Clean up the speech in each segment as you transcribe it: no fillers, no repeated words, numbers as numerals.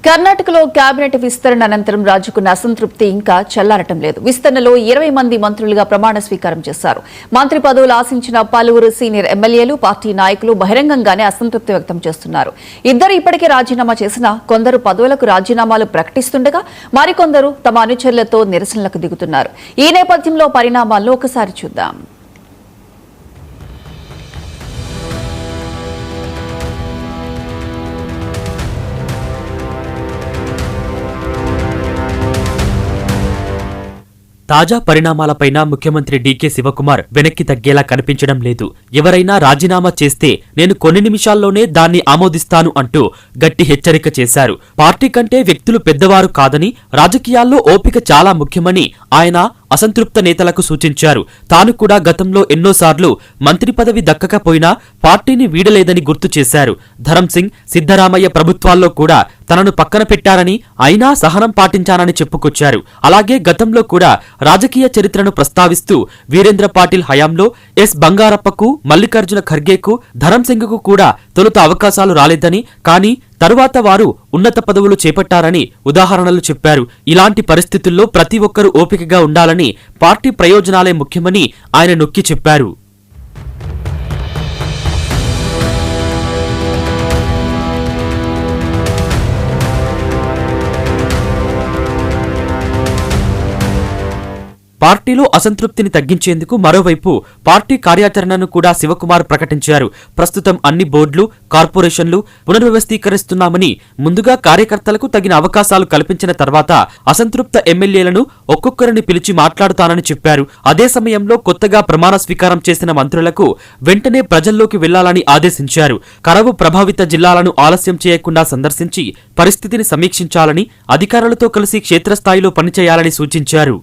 కర్ణాటకలో కేబినెట్ విస్తరణ అనంతరం రాజుకున్న అసంతృప్తి ఇంకా చల్లారటం లేదు. విస్తరణలో 20 మంది మంత్రులుగా ప్రమాణ స్వీకారం చేశారు. మంత్రి పదవులు ఆశించిన పలువురు సీనియర్ ఎమ్మెల్యేలు, పార్టీ నాయకులు బహిరంగంగానే అసంతృప్తి వ్యక్తం చేస్తున్నారు. ఇద్దరు ఇప్పటికే రాజీనామా చేసినా కొందరు పదవులకు రాజీనామాలు ప్రకటిస్తుండగా మరికొందరు తమ అనుచరులతో నిరసనలకు దిగుతున్నారు. ఈ నేపథ్యంలో పరిణామాలను ఒకసారి చూద్దాం. తాజా పరిణామాలపైన ముఖ్యమంత్రి డీకే శివకుమార్ వెనక్కి తగ్గేలా కనిపించడం లేదు. ఎవరైనా రాజీనామా చేస్తే నేను కొన్ని నిమిషాల్లోనే దాన్ని ఆమోదిస్తాను అంటూ గట్టి హెచ్చరిక చేశారు. పార్టీ కంటే వ్యక్తులు పెద్దవారు కాదని, రాజకీయాల్లో ఓపిక చాలా ముఖ్యమని ఆయన అసంతృప్త నేతలకు సూచించారు. తాను కూడా గతంలో ఎన్నోసార్లు మంత్రి పదవి దక్కకపోయినా పార్టీని వీడలేదని గుర్తు చేశారు. ధరం సింగ్, సిద్ధరామయ్య ప్రభుత్వాల్లో కూడా తనను పక్కన పెట్టారని, అయినా సహనం పాటించానని చెప్పుకొచ్చారు. అలాగే గతంలో కూడా రాజకీయ చరిత్రను ప్రస్తావిస్తూ వీరేంద్ర పాటిల్ హయాంలో ఎస్ బంగారప్పకు, మల్లికార్జున ఖర్గేకు, ధరం సింగ్కు కూడా తొలుత అవకాశాలు రాలేదని, కానీ తరువాత వారు ఉన్నత పదవులు చేపట్టారని ఉదాహరణలు చెప్పారు. ఇలాంటి పరిస్థితుల్లో ప్రతి ఒక్కరూ ఓపికగా ఉండాలని, పార్టీ ప్రయోజనాలే ముఖ్యమని ఆయన నొక్కి చెప్పారు. పార్టీలో అసంతృప్తిని తగ్గించేందుకు మరోవైపు పార్టీ కార్యాచరణను కూడా శివకుమార్ ప్రకటించారు. ప్రస్తుతం అన్ని బోర్డులు, కార్పొరేషన్లు పునర్వ్యవస్థీకరిస్తున్నామని, ముందుగా కార్యకర్తలకు తగిన అవకాశాలు కల్పించిన తర్వాత అసంతృప్త ఎమ్మెల్యేలను ఒక్కొక్కరిని పిలిచి మాట్లాడుతానని చెప్పారు. అదే సమయంలో కొత్తగా ప్రమాణ స్వీకారం చేసిన మంత్రులకు వెంటనే ప్రజల్లోకి వెళ్లాలని ఆదేశించారు. కరవు ప్రభావిత జిల్లాలను ఆలస్యం చేయకుండా సందర్శించి పరిస్థితిని సమీక్షించాలని, అధికారులతో కలిసి క్షేత్రస్థాయిలో పనిచేయాలని సూచించారు.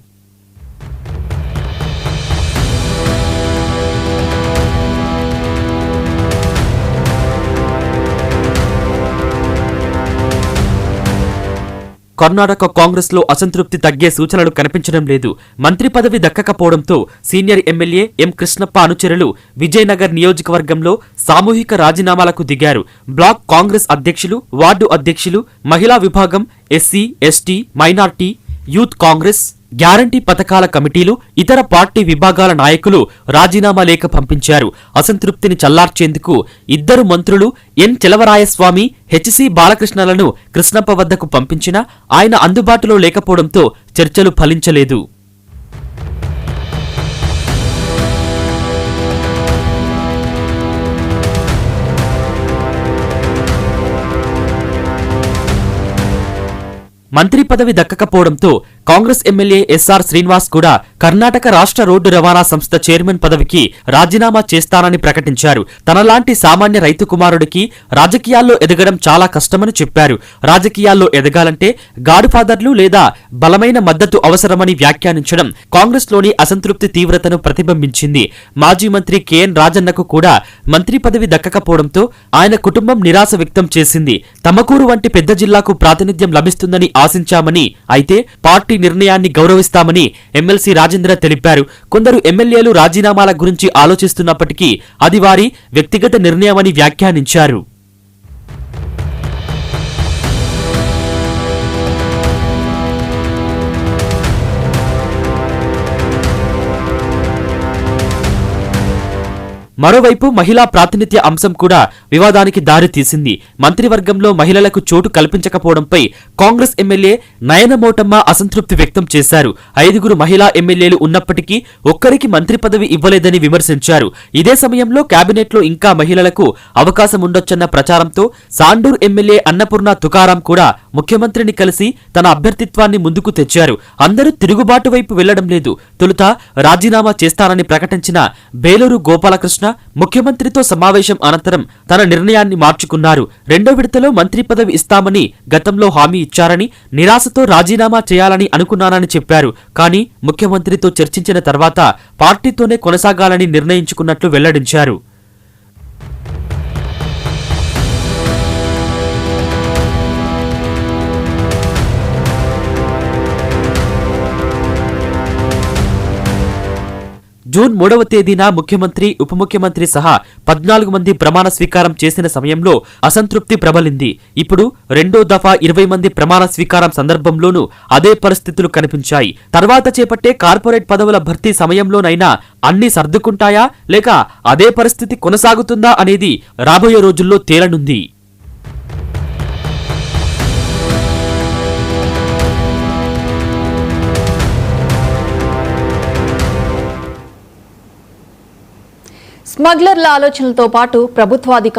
కర్ణాటక కాంగ్రెస్ లో అసంతృప్తి తగ్గే సూచనలు కనిపించడం లేదు. మంత్రి పదవి దక్కకపోవడంతో సీనియర్ ఎమ్మెల్యే ఎం కృష్ణప్ప అనుచరులు విజయనగర్ నియోజకవర్గంలో సామూహిక రాజీనామాలకు దిగారు. బ్లాక్ కాంగ్రెస్ అధ్యక్షులు, వార్డు అధ్యక్షులు, మహిళా విభాగం, SC, ST, minority, youth Congress, guarantee పథకాల కమిటీలు, ఇతర పార్టీ విభాగాల నాయకులు రాజీనామా లేఖ పంపించారు. అసంతృప్తిని చల్లార్చేందుకు ఇద్దరు మంత్రులు ఎన్ చెలవరాయస్వామి, హెచ్సి బాలకృష్ణలను కృష్ణప్ప వద్దకు పంపించినా ఆయన అందుబాటులో లేకపోవడంతో చర్చలు ఫలించలేదు. మంత్రి పదవి దక్కకపోవడంతో కాంగ్రెస్ ఎమ్మెల్యే ఎస్ఆర్ శ్రీనివాస్ కూడా కర్ణాటక రాష్ట్ర రోడ్డు రవాణా సంస్థ చైర్మన్ పదవికి రాజీనామా చేస్తానని ప్రకటించారు. తనలాంటి సామాన్య రైతు కుమారుడికి రాజకీయాల్లో ఎదగడం చాలా కష్టమని చెప్పారు. రాజకీయాల్లో ఎదగాలంటే గాడ్ఫాదర్లు లేదా బలమైన మద్దతు అవసరమని వ్యాఖ్యానించడం కాంగ్రెస్లోని అసంతృప్తి తీవ్రతను ప్రతిబింబించింది. మాజీ మంత్రి కెఎన్ రాజన్నకు కూడా మంత్రి పదవి దక్కకపోవడంతో ఆయన కుటుంబం నిరాశ వ్యక్తం చేసింది. తమకూరు వంటి పెద్ద జిల్లాకు ప్రాతినిధ్యం లభిస్తుందని ఆశించామని, అయితే పార్టీ నిర్ణయాన్ని గౌరవిస్తామని ఎమ్మెల్సీ రాజేంద్ర తెలిపారు. కొందరు ఎమ్మెల్యేలు రాజీనామాల గురించి ఆలోచిస్తున్నప్పటికీ అది వారి వ్యక్తిగత నిర్ణయమని వ్యాఖ్యానించారు. మరోవైపు మహిళా ప్రాతినిధ్య అంశం కూడా వివాదానికి దారితీసింది. మంత్రివర్గంలో మహిళలకు చోటు కల్పించకపోవడంపై కాంగ్రెస్ ఎమ్మెల్యే నయనమోటమ్మ అసంతృప్తి వ్యక్తం చేశారు. 5 మహిళా ఎమ్మెల్యేలు ఉన్నప్పటికీ ఒక్కరికి మంత్రి పదవి ఇవ్వలేదని విమర్శించారు. ఇదే సమయంలో కేబినెట్లో ఇంకా మహిళలకు అవకాశం ఉండొచ్చన్న ప్రచారంతో సాండూర్ ఎమ్మెల్యే అన్నపూర్ణ తుకారాం కూడా ముఖ్యమంత్రిని కలిసి తన అభ్యర్థిత్వాన్ని ముందుకు తెచ్చారు. అందరూ తిరుగుబాటు వైపు వెళ్లడం లేదు. తొలుత రాజీనామా చేస్తానని ప్రకటించిన బేలూరు గోపాలకృష్ణ ముఖ్యమంత్రితో సమావేశం అనంతరం తన నిర్ణయాన్ని మార్చుకున్నారు. రెండో విడతలో మంత్రి పదవి ఇస్తామని గతంలో హామీ ఇచ్చారని, నిరాశతో రాజీనామా చేయాలని అనుకున్నానని చెప్పారు. కానీ ముఖ్యమంత్రితో చర్చించిన తర్వాత పార్టీతోనే కొనసాగాలని నిర్ణయించుకున్నట్లు వెల్లడించారు. జూన్ 3వ తేదీన ముఖ్యమంత్రి ఉప ముఖ్యమంత్రి సహా 14 మంది ప్రమాణ స్వీకారం చేసిన సమయంలో అసంతృప్తి ప్రబలింది. ఇప్పుడు రెండో దఫా 20 మంది ప్రమాణ స్వీకారం సందర్భంలోనూ అదే పరిస్థితులు కనిపించాయి. తర్వాత చేపట్టే కార్పొరేట్ పదవుల భర్తీ సమయంలోనైనా అన్ని సర్దుకుంటాయా లేక అదే పరిస్థితి కొనసాగుతుందా అనేది రాబోయే రోజుల్లో తేలనుంది. స్మగ్లర్ల ఆలోచనలతో పాటు ప్రభుత్వాధికారులు